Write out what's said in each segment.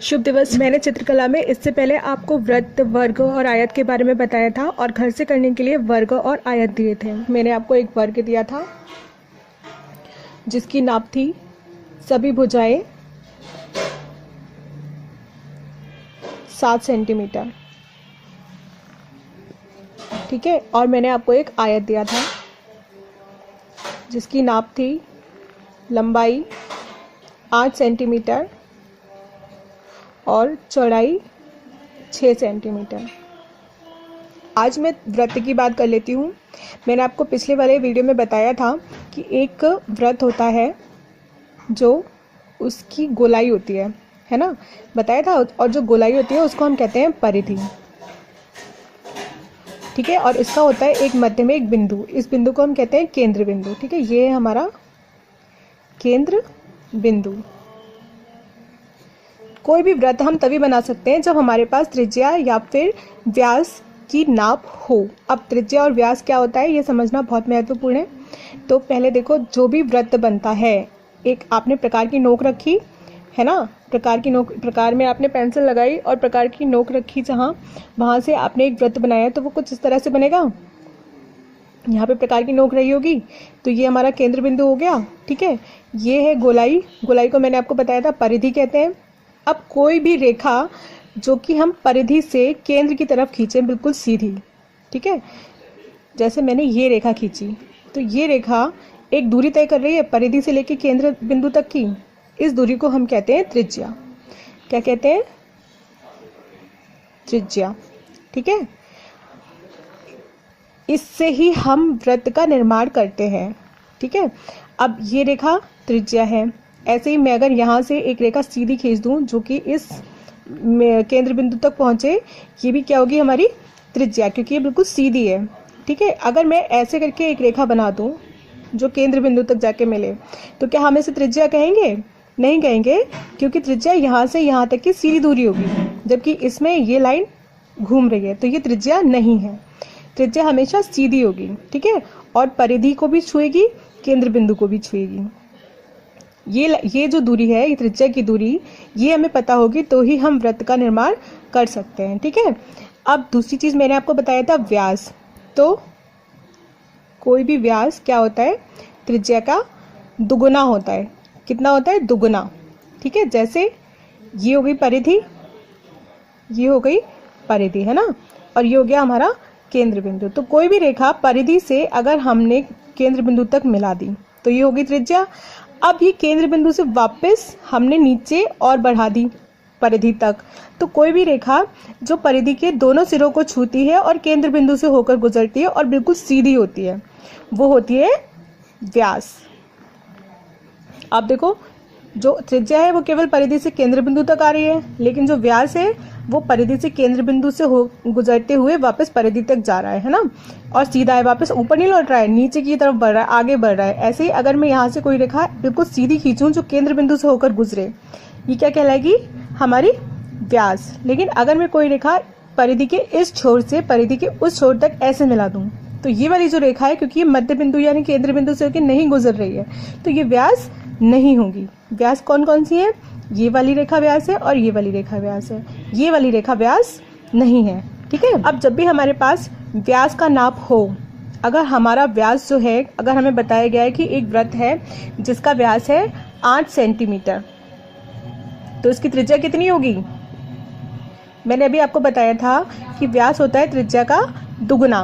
शुभ दिवस। मैंने चित्रकला में इससे पहले आपको वृत्त, वर्ग और आयत के बारे में बताया था और घर से करने के लिए वर्ग और आयत दिए थे। मैंने आपको एक वर्ग दिया था जिसकी नाप थी सभी भुजाएं 7 सेंटीमीटर, ठीक है। और मैंने आपको एक आयत दिया था जिसकी नाप थी लंबाई 8 सेंटीमीटर और चौड़ाई 6 सेंटीमीटर। आज मैं वृत्त की बात कर लेती हूँ। मैंने आपको पिछले वाले वीडियो में बताया था कि एक वृत्त होता है जो उसकी गोलाई होती है ना, बताया था। और जो गोलाई होती है उसको हम कहते हैं परिधि, ठीक है। और इसका होता है एक मध्य में एक बिंदु, इस बिंदु को हम कहते हैं केंद्र बिंदु, ठीक है। ये है हमारा केंद्र बिंदु। कोई भी वृत्त हम तभी बना सकते हैं जब हमारे पास त्रिज्या या फिर व्यास की नाप हो। अब त्रिज्या और व्यास क्या होता है ये समझना बहुत महत्वपूर्ण है। तो पहले देखो, जो भी वृत्त बनता है, एक आपने प्रकार की नोक रखी है ना, प्रकार में आपने पेंसिल लगाई और प्रकार की नोक रखी, जहाँ वहाँ से आपने एक वृत्त बनाया तो वो कुछ इस तरह से बनेगा। यहाँ पे प्रकार की नोक रही होगी तो ये हमारा केंद्र बिंदु हो गया, ठीक है। ये है गोलाई, गोलाई को मैंने आपको बताया था परिधि कहते हैं। अब कोई भी रेखा जो कि हम परिधि से केंद्र की तरफ खींचें, बिल्कुल सीधी, ठीक है। जैसे मैंने ये रेखा खींची तो ये रेखा एक दूरी तय कर रही है परिधि से लेकर केंद्र बिंदु तक की। इस दूरी को हम कहते हैं त्रिज्या। क्या कहते हैं? त्रिज्या, ठीक है। इससे ही हम वृत्त का निर्माण करते हैं, ठीक है। अब ये रेखा त्रिज्या है। ऐसे ही मैं अगर यहाँ से एक रेखा सीधी खींच दूँ जो कि इस केंद्र बिंदु तक पहुँचे, ये भी क्या होगी? हमारी त्रिज्या, क्योंकि ये बिल्कुल सीधी है, ठीक है। अगर मैं ऐसे करके एक रेखा बना दूँ जो केंद्र बिंदु तक जाके मिले, तो क्या हम इसे त्रिज्या कहेंगे? नहीं कहेंगे, क्योंकि त्रिज्या यहाँ से यहाँ तक की सीधी दूरी होगी, जबकि इसमें ये लाइन घूम रही है, तो ये त्रिज्या नहीं है। त्रिज्या हमेशा सीधी होगी, ठीक है। और परिधि को भी छुएगी, केंद्र बिंदु को भी छुएगी। ये जो दूरी है, ये त्रिज्या की दूरी, ये हमें पता होगी तो ही हम वृत्त का निर्माण कर सकते हैं, ठीक है। अब दूसरी चीज मैंने आपको बताया था व्यास। तो कोई भी व्यास क्या होता है? त्रिज्या का दुगुना होता है। कितना होता है? दुगुना, ठीक है। जैसे ये हो गई परिधि, ये हो गई परिधि, है ना, और ये हो गया हमारा केंद्र बिंदु। तो कोई भी रेखा परिधि से अगर हमने केंद्र बिंदु तक मिला दी तो ये होगी त्रिज्या। अब ये केंद्र बिंदु से वापस हमने नीचे और बढ़ा दी परिधि तक, तो कोई भी रेखा जो परिधि के दोनों सिरों को छूती है और केंद्र बिंदु से होकर गुजरती है और बिल्कुल सीधी होती है, वो होती है व्यास। अब देखो, जो त्रिज्या है वो केवल परिधि से केंद्र बिंदु तक आ रही है, लेकिन जो व्यास है वो परिधि से केंद्र बिंदु से गुजरते हुए वापस परिधि तक जा रहा है ना, और सीधा है, वापस ऊपर नहीं लौट रहा है, नीचे की तरफ बढ़ रहा है, आगे बढ़ रहा है। ऐसे ही अगर मैं यहाँ से कोई रेखा बिल्कुल सीधी खींचूं जो केंद्र बिंदु से होकर गुजरे, ये क्या कहलाएगी? हमारी व्यास। लेकिन अगर मैं कोई रेखा परिधि के इस छोर से परिधि के उस छोर तक ऐसे मिला दूं, तो ये वाली जो रेखा है, क्योंकि ये मध्य बिंदु यानी केंद्र बिंदु से होकर नहीं गुजर रही है, तो ये व्यास नहीं होगी। व्यास कौन कौन सी है? ये वाली रेखा व्यास है और ये वाली रेखा व्यास है। ये वाली रेखा व्यास नहीं है, ठीक है। अब जब भी हमारे पास व्यास का नाप हो, अगर हमारा व्यास जो है, अगर हमें बताया गया है कि एक वृत्त है जिसका व्यास है 8 सेंटीमीटर, तो इसकी त्रिज्या कितनी होगी? मैंने अभी आपको बताया था कि व्यास होता है त्रिज्या का दुगुना,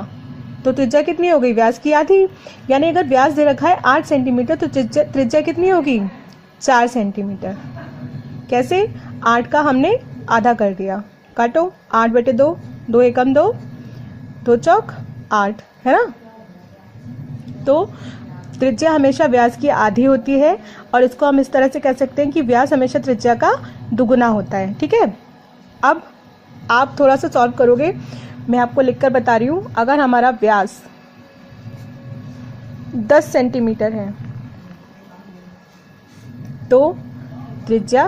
तो त्रिज्या कितनी हो गई? व्यास की आधी। यानी अगर व्यास दे रखा है 8 सेंटीमीटर तो त्रिज्या कितनी होगी? 4 सेंटीमीटर। कैसे? 8 का हमने आधा कर दिया, काटो, 8/2, 2 एकम 2, 2 चौक 8, है ना। तो त्रिज्या हमेशा व्यास की आधी होती है, और इसको हम इस तरह से कह सकते हैं कि व्यास हमेशा त्रिज्या का दुगुना होता है, ठीक है। अब आप थोड़ा सा सॉल्व करोगे, मैं आपको लिखकर बता रही हूँ। अगर हमारा व्यास 10 सेंटीमीटर है तो त्रिज्या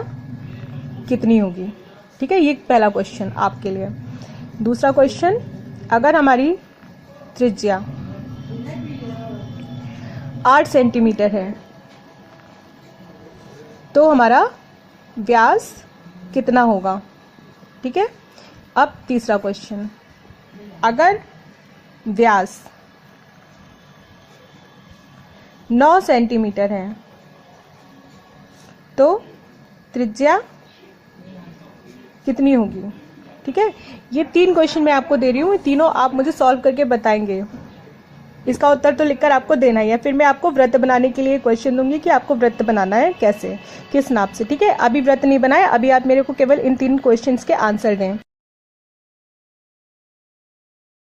कितनी होगी? ठीक है, ये पहला क्वेश्चन आपके लिए। दूसरा क्वेश्चन, अगर हमारी त्रिज्या 8 सेंटीमीटर है तो हमारा व्यास कितना होगा। ठीक है, अब तीसरा क्वेश्चन, अगर व्यास 9 सेंटीमीटर है तो त्रिज्या कितनी होगी। ठीक है, ये 3 क्वेश्चन मैं आपको दे रही हूँ, तीनों आप मुझे सॉल्व करके बताएंगे। इसका उत्तर तो लिखकर आपको देना ही है, फिर मैं आपको व्रत बनाने के लिए क्वेश्चन दूंगी कि आपको व्रत बनाना है कैसे, किस नाप से। ठीक है, अभी व्रत नहीं बनाए, अभी आप मेरे को केवल इन 3 क्वेश्चंस के आंसर दें।